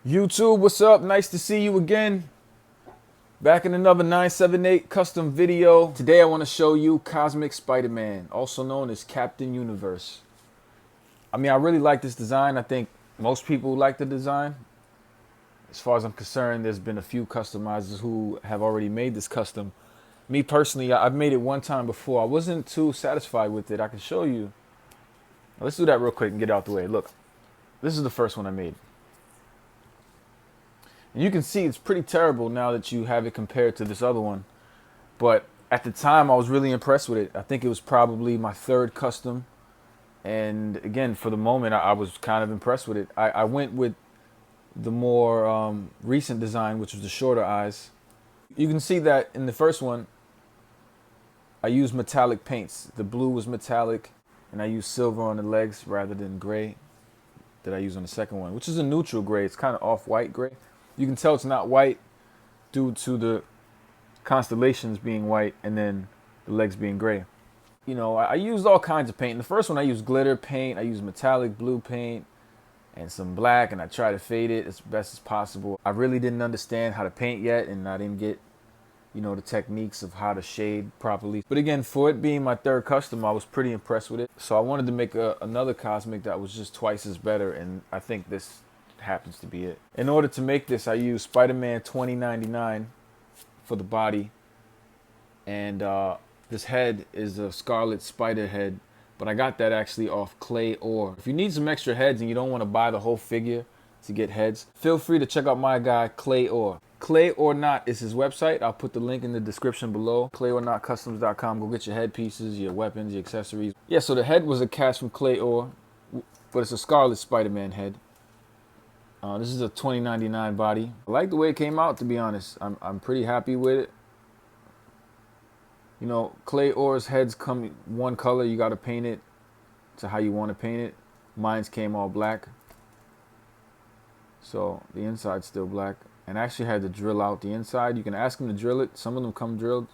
YouTube, what's up? Nice to see you again. Back in another 978 custom video. Today I want to show you Cosmic Spider-Man, also known as Captain Universe. I mean, I really like this design. I think most people like the design. As far as I'm concerned, there's been a few customizers who have already made this custom. Me personally, I've made it one time before. I wasn't too satisfied with it. I can show you. Let's do that real quick and get out the way. Look, this is the first one I made. And you can see it's pretty terrible now that you have it compared to this other one. But at the time, I was really impressed with it. I think it was probably my third custom. And again, for the moment, I was kind of impressed with it. I went with the more recent design, which was the shorter eyes. You can see that in the first one, I used metallic paints. The blue was metallic, and I used silver on the legs rather than gray that I used on the second one, which is a neutral gray. It's kind of off-white gray. You can tell it's not white due to the constellations being white and then the legs being gray. You know, I used all kinds of paint. In the first one, I used glitter paint. I used metallic blue paint and some black, and I tried to fade it as best as possible. I really didn't understand how to paint yet, and I didn't get, you know, the techniques of how to shade properly. But again, for it being my third custom, I was pretty impressed with it. So I wanted to make another Cosmic that was just twice as better, and I think this happens to be it. In order to make this, I used Spider-Man 2099 for the body, and this head is a Scarlet Spider head, but I got that actually off clay ore. If you need some extra heads and you don't want to buy the whole figure to get heads, feel free to check out my guy Clay Ore. Clay or Not is his website. I'll put the link in the description below. ClayOrNotCustoms.com. Go get your headpieces, your weapons, your accessories. Yeah, so the head was a cast from Clay Ore, but it's a Scarlet Spider-Man head. This is a 2099 body. I like the way it came out, to be honest. I'm pretty happy with it. You know, Clay Ore's heads come one color. You got to paint it to how you want to paint it. Mine's came all black. So the inside's still black. And I actually had to drill out the inside. You can ask them to drill it. Some of them come drilled.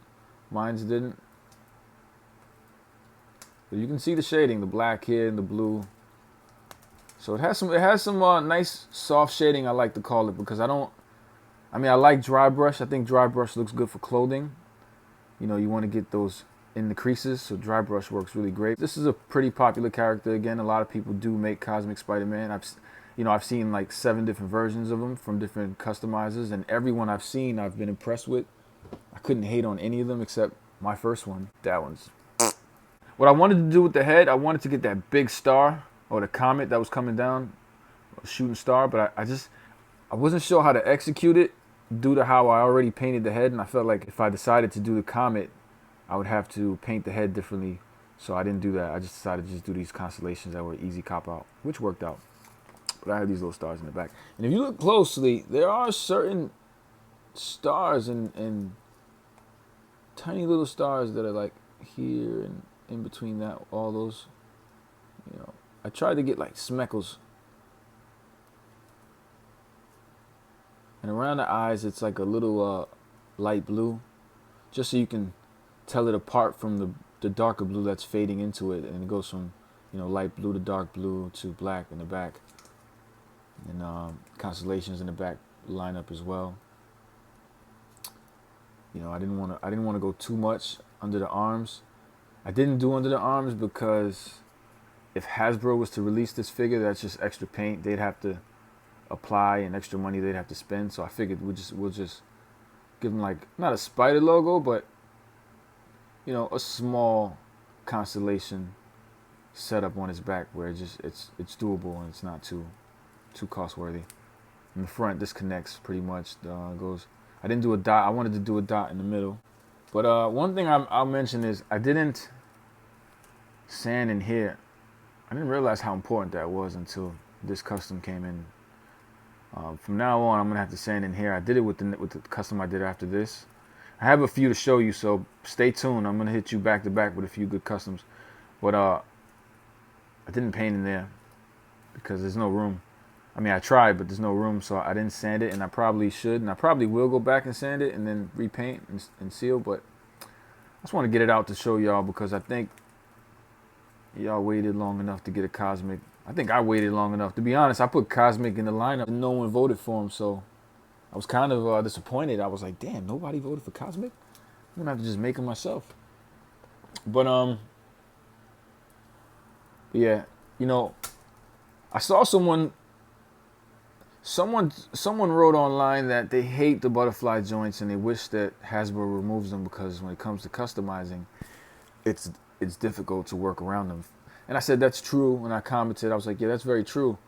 Mine's didn't. But you can see the shading, the black here and the blue. So it has some nice soft shading, I like to call it, because I like dry brush. I think dry brush looks good for clothing. You know, you want to get those in the creases, so dry brush works really great. This is a pretty popular character. Again, a lot of people do make Cosmic Spider-Man. I've seen like 7 different versions of them from different customizers, and everyone I've seen I've been impressed with. I couldn't hate on any of them except my first one. That one's. What I wanted to do with the head, I wanted to get that big star, or the comet that was coming down, a shooting star, but I wasn't sure how to execute it due to how I already painted the head, and I felt like if I decided to do the comet, I would have to paint the head differently, so I didn't do that. I just decided to just do these constellations that were easy cop out, which worked out. But I have these little stars in the back. And if you look closely, there are certain stars and tiny little stars that are like here and in between that, all those, you know. I tried to get like speckles. And around the eyes, it's like a little light blue, just so you can tell it apart from the darker blue that's fading into it. And it goes from, you know, light blue to dark blue to black in the back. And constellations in the back line up as well. You know, I didn't want to go too much under the arms. I didn't do under the arms because if Hasbro was to release this figure, that's just extra paint they'd have to apply and extra money they'd have to spend. So I figured we'll just give them, like, not a spider logo, but, you know, a small constellation setup on his back where it's doable and it's not too cost worthy. In the front, this connects pretty much. Goes. I didn't do a dot. I wanted to do a dot in the middle. But one thing I'll mention is I didn't sand in here. I didn't realize how important that was until this custom came in. From now on, I'm gonna have to sand in here. I did it with the custom I did after this. I have a few to show you, so stay tuned. I'm gonna hit you back to back with a few good customs. But I didn't paint in there because there's no room. I mean, I tried, but there's no room, so I didn't sand it, and I probably should, and I probably will go back and sand it and then repaint and seal. But I just want to get it out to show y'all because I think y'all waited long enough to get a Cosmic. I think I waited long enough. To be honest, I put Cosmic in the lineup and no one voted for him, so I was kind of disappointed. I was like, damn, nobody voted for Cosmic? I'm gonna have to just make him myself. But yeah, you know, I saw someone wrote online that they hate the butterfly joints and they wish that Hasbro removes them because when it comes to customizing, it's difficult to work around them. And I said that's true, and I commented. I was like, yeah, that's very true,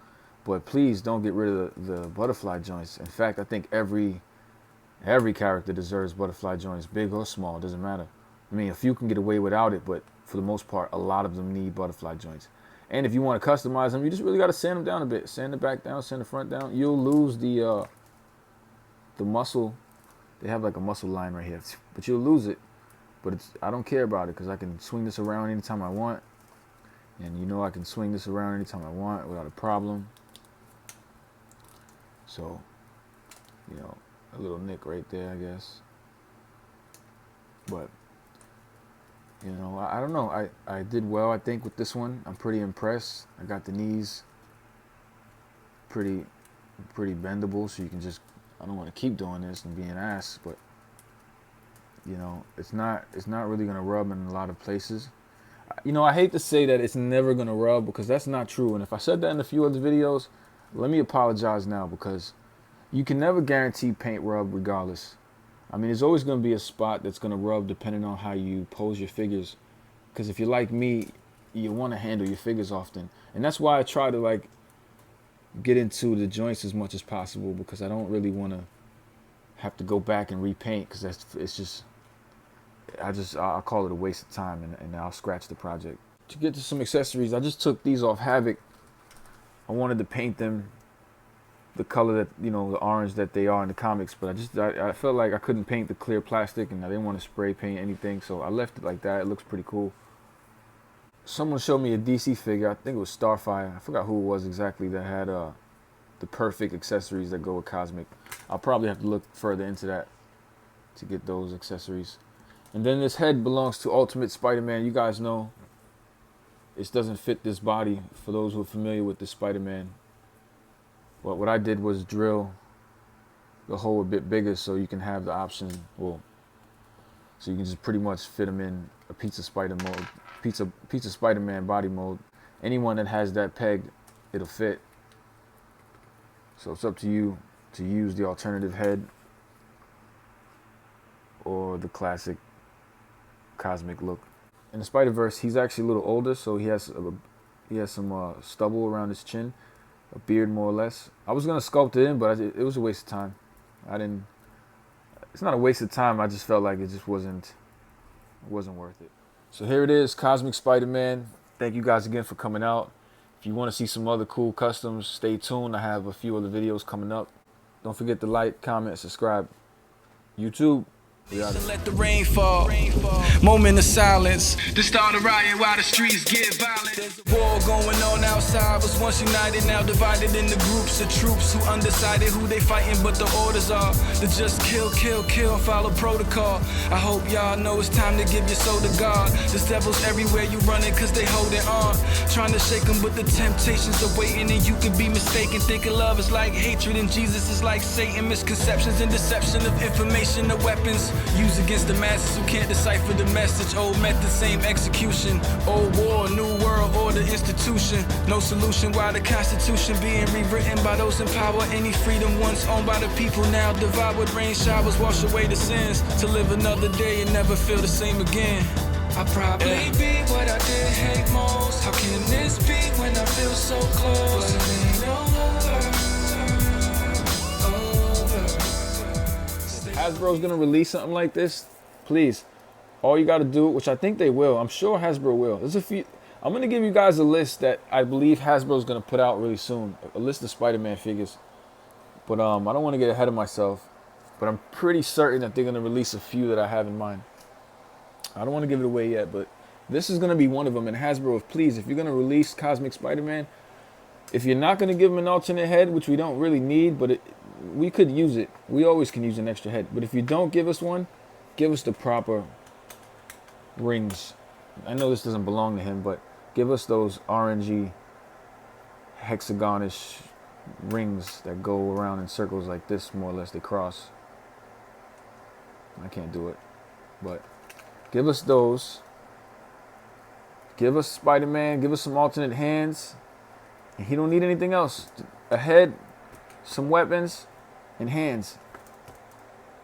but please don't get rid of the butterfly joints. In fact, I think every character deserves butterfly joints, big or small, doesn't matter. I mean, a few can get away without it, but for the most part, a lot of them need butterfly joints. And if you want to customize them, you just really got to sand them down a bit. Sand the back down, sand the front down. You'll lose the muscle. They have like a muscle line right here, but you'll lose it. But I don't care about it because I can swing this around anytime I want. And you know I can swing this around anytime I want without a problem. So, you know, a little nick right there, I guess. But, you know, I don't know. I did well, I think, with this one. I'm pretty impressed. I got the knees pretty bendable, so you can just, I don't want to keep doing this and be an ass, but, you know, it's not really going to rub in a lot of places. You know, I hate to say that it's never going to rub because that's not true. And if I said that in a few other videos, let me apologize now because you can never guarantee paint rub regardless. I mean, there's always going to be a spot that's going to rub depending on how you pose your figures. Because if you're like me, you want to handle your figures often. And that's why I try to, like, get into the joints as much as possible because I don't really want to have to go back and repaint because it's just... I'll call it a waste of time and I'll scratch the project. To get to some accessories, I just took these off Havoc. I wanted to paint them the color that, you know, the orange that they are in the comics, but I felt like I couldn't paint the clear plastic and I didn't want to spray paint anything, so I left it like that. It looks pretty cool. Someone showed me a DC figure, I think it was Starfire. I forgot who it was exactly that had the perfect accessories that go with Cosmic. I'll probably have to look further into that to get those accessories. And then this head belongs to Ultimate Spider-Man. You guys know it doesn't fit this body for those who are familiar with the Spider-Man. But what I did was drill the hole a bit bigger so you can have the option, well, so you can just pretty much fit them in a Pizza Spider-Man body mode. Anyone that has that peg, it'll fit. So it's up to you to use the alternative head or the classic Cosmic look. In the Spider-Verse, he's actually a little older, so he has some stubble around his chin, a beard more or less. I was gonna sculpt it in, but it was a waste of time. It's not a waste of time. I just felt like it just wasn't worth it. So here it is, Cosmic Spider-Man. Thank you guys again for coming out. If you want to see some other cool customs, stay tuned. I have a few other videos coming up. Don't forget to like, comment, subscribe. YouTube. Let the rain fall. Moment of silence. To start a riot while the streets get violent. There's a war going on outside. Was once united, now divided into groups of troops who undecided who they fighting, but the orders are to just kill, and follow protocol. I hope y'all know it's time to give your soul to God. There's devils everywhere you running cause they holding on. Trying to shake them, but the temptations are waiting and you can be mistaken. Thinking love is like hatred and Jesus is like Satan. Misconceptions and deception of information are weapons. Used against the masses who can't decipher the message. Old method, same execution. Old war, new world order institution. No solution why the Constitution being rewritten by those in power. Any freedom once owned by the people now devoured. Rain showers wash away the sins. To live another day and never feel the same again. I probably be what I did hate most. How can this be when I feel so close? But it ain't over. Hasbro's gonna release something like this, please, all you gotta do, which I think they will, I'm sure Hasbro will. There's a few, I'm gonna give you guys a list that I believe Hasbro's gonna put out really soon, a list of Spider-Man figures. But I don't want to get ahead of myself, but I'm pretty certain that they're gonna release a few that I have in mind. I don't want to give it away yet, but this is gonna be one of them. And Hasbro, please, if you're gonna release Cosmic Spider-Man, if you're not gonna give him an alternate head, which we don't really need, but we could use it. We always can use an extra head. But if you don't give us one, give us the proper rings. I know this doesn't belong to him, but give us those orangey hexagonish rings that go around in circles like this, more or less. They cross. I can't do it. But give us those. Give us Spider-Man. Give us some alternate hands. And he don't need anything else. A head, some weapons, and hands.